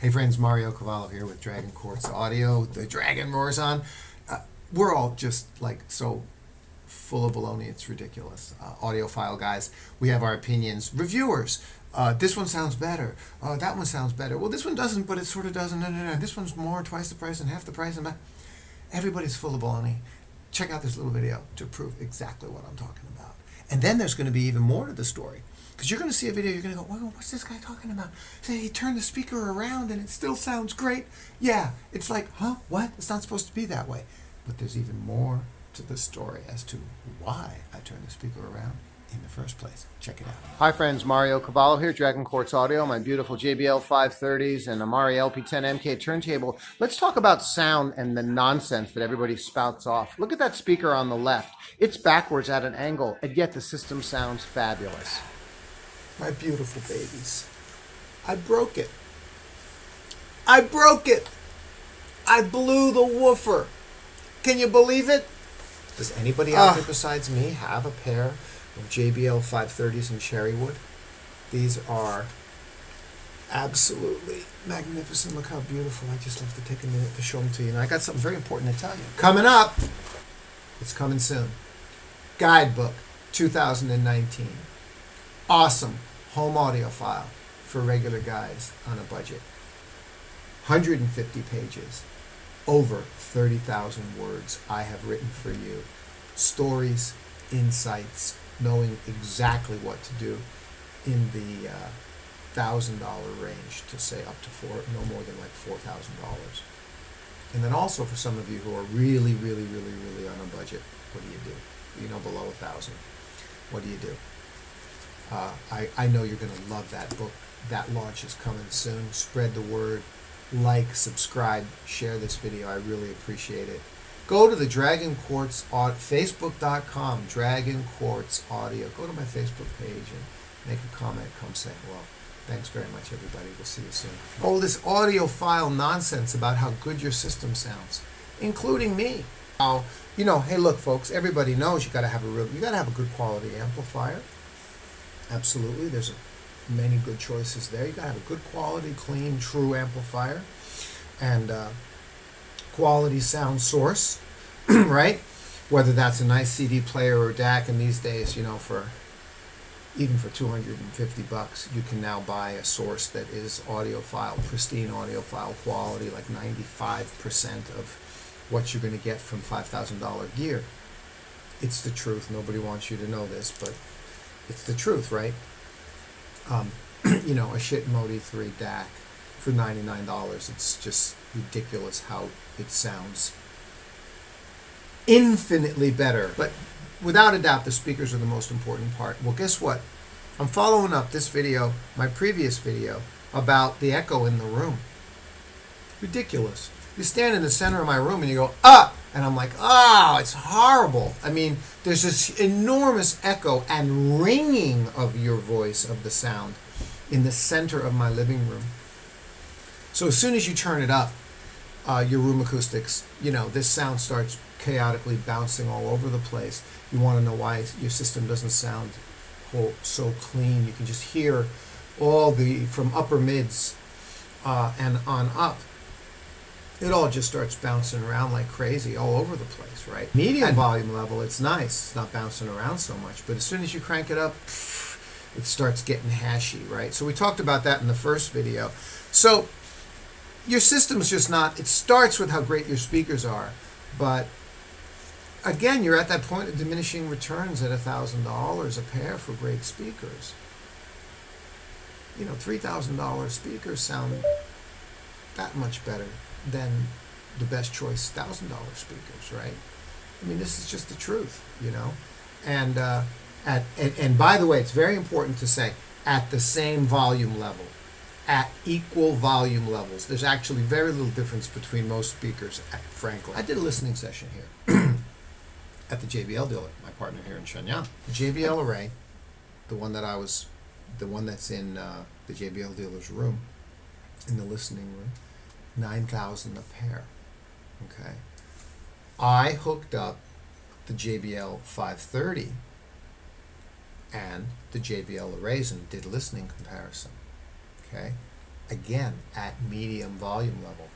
Hey friends, Mario Cavallo here with DragonQuartzAudio. The dragon roars on. We're all just like so full of baloney, it's ridiculous. Audiophile guys, we have our opinions. Reviewers, this one sounds better. That one sounds better. Well, this one doesn't, but it sort of doesn't. No. This one's more, twice the price and half the price. And everybody's full of baloney. Check out this little video to prove exactly what I'm talking about. And then there's going to be even more to the story. Because you're going to see a video, you're going to go, well, what's this guy talking about? Say, he turned the speaker around and it still sounds great. Yeah, it's like, huh, what? It's not supposed to be that way. But there's even more to the story as to why I turned the speaker around in the first place. Check it out. Hi friends, Mario Cavallo here, DragonQuartzAudio, my beautiful JBL 530s and Amari LP10 MK turntable. Let's talk about sound and the nonsense that everybody spouts off. Look at that speaker on the left. It's backwards at an angle, and yet the system sounds fabulous. My beautiful babies. I broke it. I broke it. I blew the woofer. Can you believe it? Does anybody out there besides me have a pair of JBL 530s in cherry wood? These are absolutely magnificent. Look how beautiful. I just love to take a minute to show them to you. And I got something very important to tell you. Coming up. It's coming soon. Guidebook 2019. Awesome home audiophile for regular guys on a budget. 150 pages, over 30,000 words I have written for you. Stories, insights, knowing exactly what to do in the $1,000 range to say up to no more than like $4,000. And then also for some of you who are really on a budget, what do you do? You know, below 1,000. What do you do? I know you're going to love that book. That launch is coming soon. Spread the word. Like, subscribe, share this video. I really appreciate it. Go to the Dragon Quartz Facebook.com, DragonQuartzAudio. Go to my Facebook page and make a comment. Come say hello. Thanks very much, everybody. We'll see you soon. Oh, this audiophile nonsense about how good your system sounds, including me. Now, you know, hey, look, folks. Everybody knows you got to have a good quality amplifier. Absolutely, there's many good choices there. You gotta have a good quality, clean, true amplifier, and quality sound source, right? Whether that's a nice CD player or DAC, and these days, you know, even for $250, you can now buy a source that is audiophile, pristine audiophile quality, like 95% of what you're going to get from $5,000 gear. It's the truth. Nobody wants you to know this, but it's the truth, right? You know, a shit Modi 3 DAC for $99. It's just ridiculous how it sounds. Infinitely better. But without a doubt, the speakers are the most important part. Well, guess what? I'm following up this video, my previous video, about the echo in the room. Ridiculous. You stand in the center of my room and you go, ah! And I'm like, oh, it's horrible. I mean, there's this enormous echo and ringing of your voice, of the sound, in the center of my living room. So as soon as you turn it up, your room acoustics, you know, this sound starts chaotically bouncing all over the place. You want to know why your system doesn't sound so clean. You can just hear from upper mids and on up. It all just starts bouncing around like crazy all over the place, right? Medium volume level, it's nice. It's not bouncing around so much. But as soon as you crank it up, it starts getting hashy, right? So we talked about that in the first video. So your system's just not, it starts with how great your speakers are. But again, you're at that point of diminishing returns at $1,000 a pair for great speakers. You know, $3,000 speakers sound that much better than the best choice $1,000 speakers, right? I mean, this is just the truth, you know. And and by the way, it's very important to say at the same volume level, at equal volume levels. There's actually very little difference between most speakers, frankly. I did a listening session here at the JBL dealer, my partner here in Shenyang. The JBL array, the one that's in the JBL dealer's room, in the listening room. 9,000 a pair. Okay, I hooked up the JBL 530 and the JBL arrays and did listening comparison. Okay, again, at medium volume level,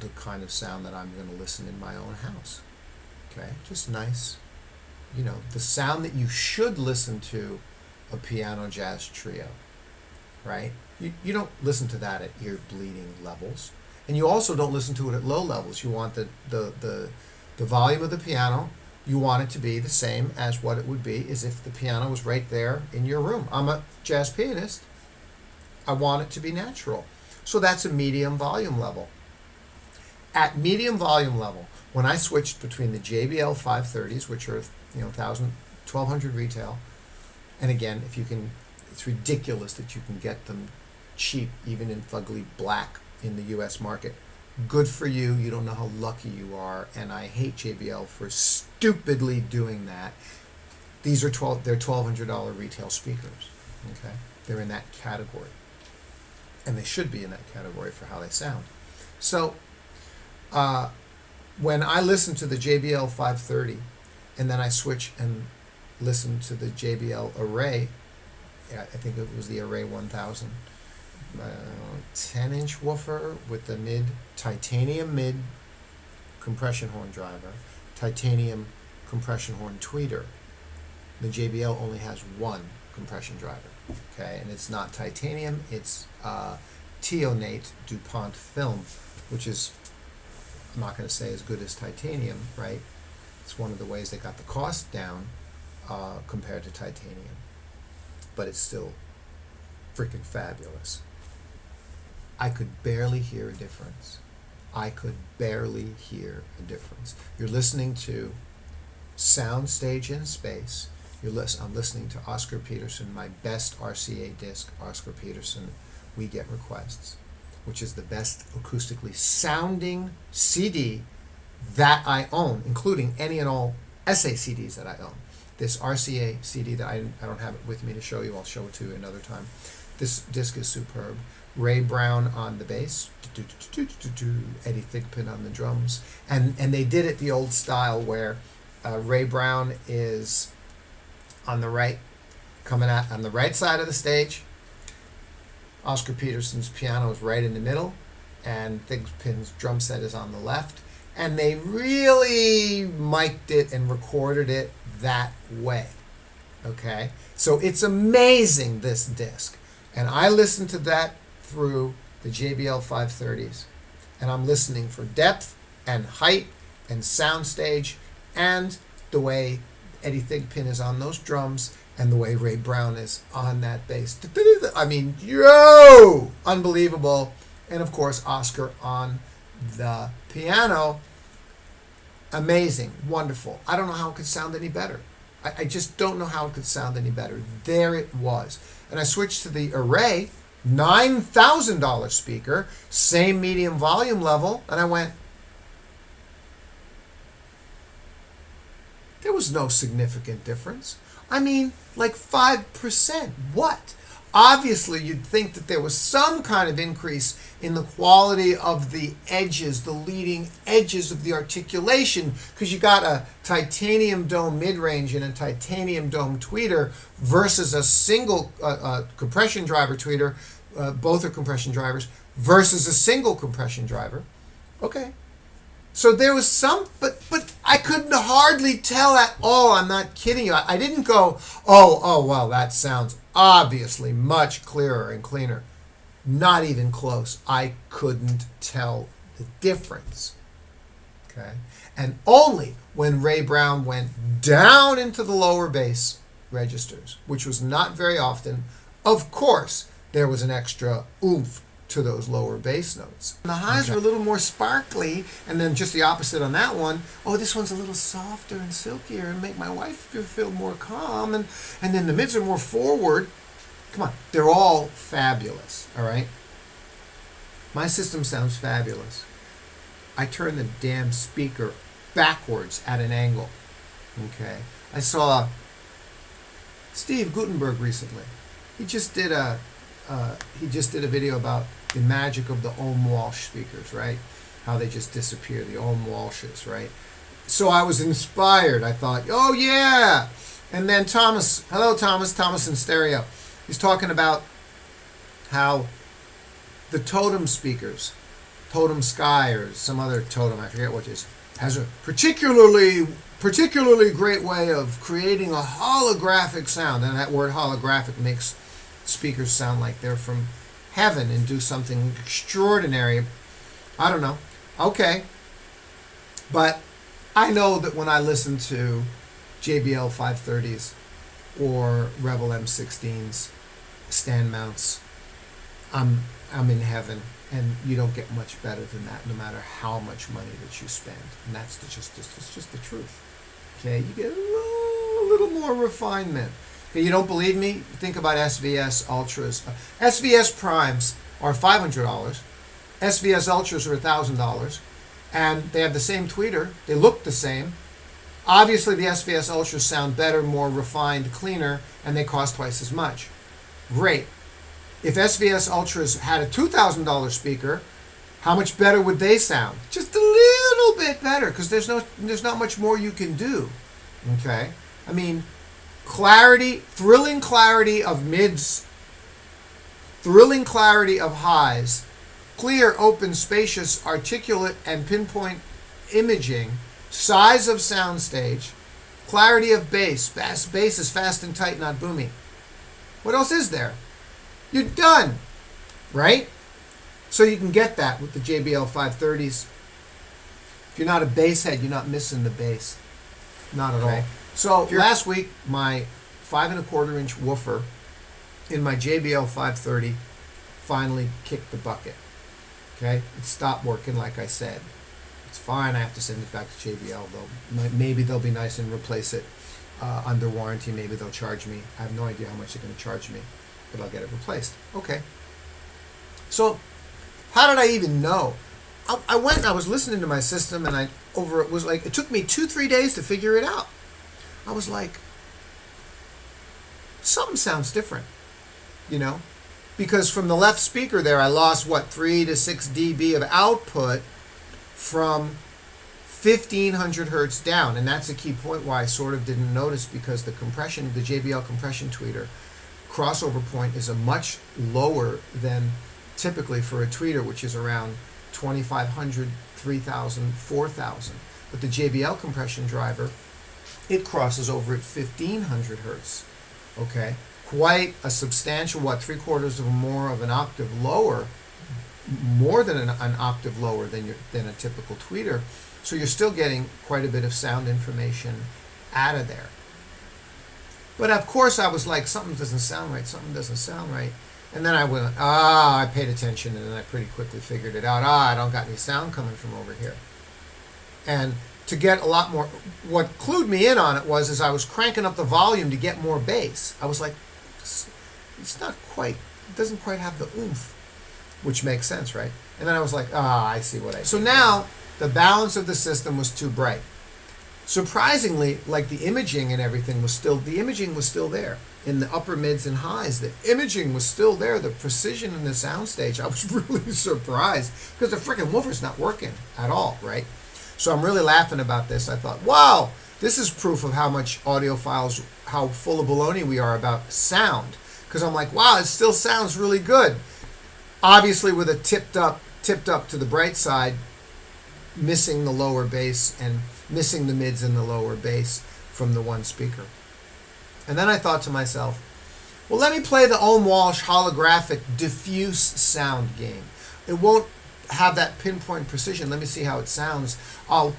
the kind of sound that I'm going to listen in my own house. Okay, just nice. You know, the sound that you should listen to a piano jazz trio, right? You don't listen to that at ear bleeding levels. And you also don't listen to it at low levels. You want the volume of the piano, you want it to be the same as what it would be as if the piano was right there in your room. I'm a jazz pianist. I want it to be natural. So that's a medium volume level. At medium volume level, when I switched between the JBL 530s, which are 1,200 retail, and again, if you can, it's ridiculous that you can get them cheap, even in fugly black in the U.S. market. Good for you. You don't know how lucky you are, and I hate JBL for stupidly doing that. These are they're $1,200 retail speakers. Okay, they're in that category, and they should be in that category for how they sound. So, when I listen to the JBL 530, and then I switch and listen to the JBL Array, I think it was the Array 1000, 10-inch woofer with the titanium mid compression horn driver, titanium compression horn tweeter. The JBL only has one compression driver, okay, and it's not titanium, it's Tionate DuPont film, which is, I'm not going to say as good as titanium, right? It's one of the ways they got the cost down compared to titanium, but it's still freaking fabulous. I could barely hear a difference. I could barely hear a difference. You're listening to Soundstage in Space. I'm listening to Oscar Peterson, my best RCA disc, Oscar Peterson, We Get Requests, which is the best acoustically sounding CD that I own, including any and all SA CDs that I own. This RCA CD that I don't have it with me to show you, I'll show it to you another time. This disc is superb. Ray Brown on the bass, Eddie Thigpen on the drums, and they did it the old style where Ray Brown is on the right, coming out on the right side of the stage. Oscar Peterson's piano is right in the middle, and Thigpen's drum set is on the left. And they really mic'd it and recorded it that way. Okay? So it's amazing, this disc. And I listened to that through the JBL 530s. And I'm listening for depth and height and soundstage and the way Eddie Thigpen is on those drums and the way Ray Brown is on that bass. I mean, unbelievable. And of course, Oscar on the piano. Amazing, wonderful. I don't know how it could sound any better. I just don't know how it could sound any better. There it was. And I switched to the Array, $9,000 speaker, same medium volume level, and I went, there was no significant difference. I mean, like 5%. What? Obviously, you'd think that there was some kind of increase in the quality of the edges, the leading edges of the articulation, because you got a titanium dome mid-range and a titanium dome tweeter versus a single compression driver tweeter, both are compression drivers, versus a single compression driver. Okay. So there was some, but I couldn't hardly tell at all. I'm not kidding you. I didn't go, oh, well, that sounds obviously much clearer and cleaner. Not even close. I couldn't tell the difference. Okay? And only when Ray Brown went down into the lower bass registers, which was not very often, of course, there was an extra oomph to those lower bass notes. And the highs were a little more sparkly, and then just the opposite on that one. Oh, this one's a little softer and silkier and make my wife feel more calm. And then the mids are more forward. Come on, they're all fabulous, all right? My system sounds fabulous. I turn the damn speaker backwards at an angle, okay? I saw Steve Gutenberg recently. He just did a video about the magic of the Ohm Walsh speakers, right? How they just disappear, the Ohm Walshes, right? So I was inspired. I thought, oh yeah. And then Thomas in stereo. He's talking about how the Totem speakers, Totem Sky or some other Totem, I forget what it is, has a particularly great way of creating a holographic sound. And that word holographic makes speakers sound like they're from heaven and do something extraordinary. I don't know. Okay. But I know that when I listen to JBL 530s or Rebel M16s, stand mounts, I'm in heaven, and you don't get much better than that, no matter how much money that you spend. And that's just the truth. Okay, you get a little more refinement. Okay, you don't believe me? Think about SVS Ultras. SVS Primes are $500. SVS Ultras are $1,000, and they have the same tweeter. They look the same. Obviously, the SVS Ultras sound better, more refined, cleaner, and they cost twice as much. Great. If SVS Ultras had a $2,000 speaker, how much better would they sound? Just a little bit better, because there's not much more you can do. Okay? I mean, clarity, thrilling clarity of mids, thrilling clarity of highs, clear, open, spacious, articulate, and pinpoint imaging, size of soundstage, clarity of bass. Bass is fast and tight, not boomy. What else is there? You're done, right? So you can get that with the JBL 530s. If you're not a bass head, you're not missing the bass. Not at all. So last week, my 5 1/4 inch woofer in my JBL 530 finally kicked the bucket. Okay, it stopped working, like I said. It's fine. I have to send it back to JBL, though. Maybe they'll be nice and replace it under warranty. Maybe they'll charge me. I have no idea how much they're going to charge me, but I'll get it replaced. Okay. So, how did I even know? I went and I was listening to my system, and it took me 2-3 days to figure it out. I was like, something sounds different, you know? Because from the left speaker there, I lost, 3 to 6 dB of output from 1500 hertz down. And that's a key point why I sort of didn't notice, because the JBL compression tweeter crossover point is a much lower than typically for a tweeter, which is around 2500, 3000, 4000. But the JBL compression driver, it crosses over at 1500 hertz. Okay, quite a substantial, 3/4 of more of an octave lower, more than an octave lower than a typical tweeter. So you're still getting quite a bit of sound information out of there. But of course I was like, something doesn't sound right. And then I went, I paid attention, and then I pretty quickly figured it out. I don't got any sound coming from over here. And to get a lot more, what clued me in on it was I was cranking up the volume to get more bass. I was like, it doesn't quite have the oomph, which makes sense, right? And then I was like, I see what I did. So now the balance of the system was too bright. Surprisingly, like the imaging and everything was still there. In the upper mids and highs, the imaging was still there. The precision in the soundstage, I was really surprised, because the freaking woofer's not working at all, right? So I'm really laughing about this. I thought, wow, this is proof of how much audiophiles, how full of baloney we are about sound. Because I'm like, wow, it still sounds really good. Obviously with a tipped up to the bright side, missing the lower bass and missing the mids and the lower bass from the one speaker. And then I thought to myself, well, let me play the Ohm Walsh holographic diffuse sound game. It won't have that pinpoint precision. Let me see how it sounds. I'll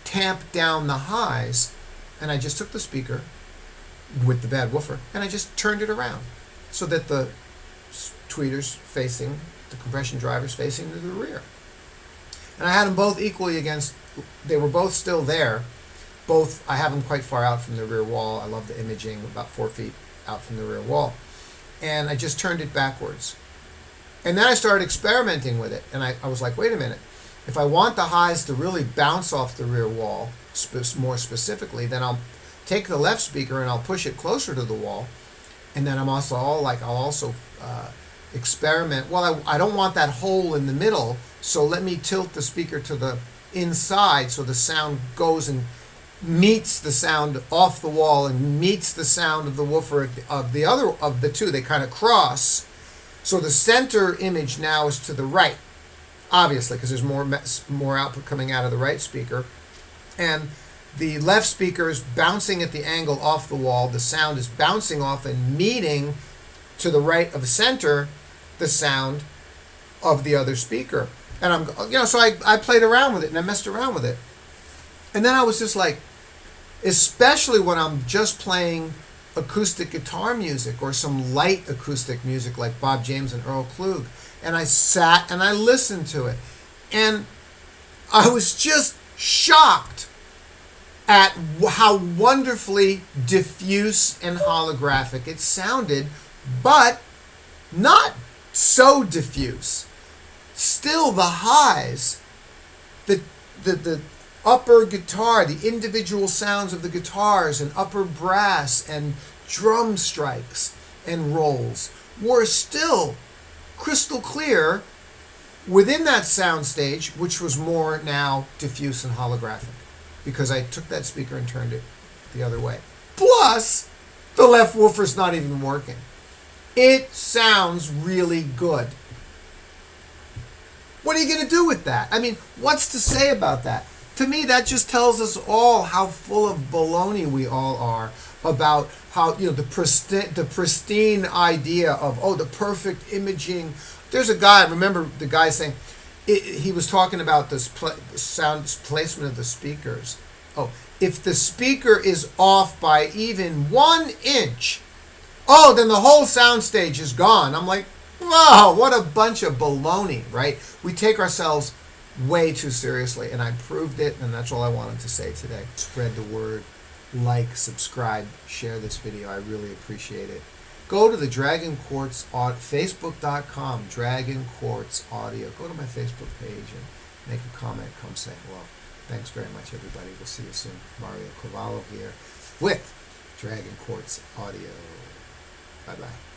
tamp down the highs, and I just took the speaker with the bad woofer, and I just turned it around so that the tweeters facing, the compression drivers facing to the rear. And I had them both equally against, they were both still there. Both, I have them quite far out from the rear wall. I love the imaging, about 4 feet out from the rear wall. And I just turned it backwards. And then I started experimenting with it. And I was like, wait a minute. If I want the highs to really bounce off the rear wall, more specifically, then I'll take the left speaker and I'll push it closer to the wall. And then I'll also experiment. Well, I don't want that hole in the middle, so let me tilt the speaker to the inside so the sound goes and meets the sound off the wall and meets the sound of the woofer of the two. They kind of cross, So the center image now is to the right, obviously, because there's more output coming out of the right speaker. And the left speaker is bouncing at the angle off the wall. The sound is bouncing off and meeting to the right of the center the sound of the other speaker. And so I played around with it and I messed around with it. And then I was just like, especially when I'm just playing acoustic guitar music or some light acoustic music like Bob James and Earl Klug, and I sat and I listened to it, and I was just shocked at how wonderfully diffuse and holographic it sounded, but not so diffuse. Still the highs, the upper guitar, the individual sounds of the guitars and upper brass and drum strikes and rolls were still crystal clear within that sound stage, which was more now diffuse and holographic, because I took that speaker and turned it the other way. Plus, the left woofer's not even working. It sounds really good. What are you going to do with that? I mean, what's to say about that? To me, that just tells us all how full of baloney we all are about how, the pristine idea of, the perfect imaging. There's a guy, remember the guy saying, he was talking about this sound placement of the speakers. If the speaker is off by even 1 inch, then the whole sound stage is gone. I'm like, wow, what a bunch of baloney, right? We take ourselves way too seriously, and I proved it, and that's all I wanted to say today. Spread the word, like, subscribe, share this video. I really appreciate it. Go to the Dragon Quartz Facebook.com, DragonQuartzAudio. Go to my Facebook page and make a comment. Come say hello. Thanks very much, everybody. We'll see you soon. Mario Cavallo here with Dragon Quartz Audio. Bye-bye.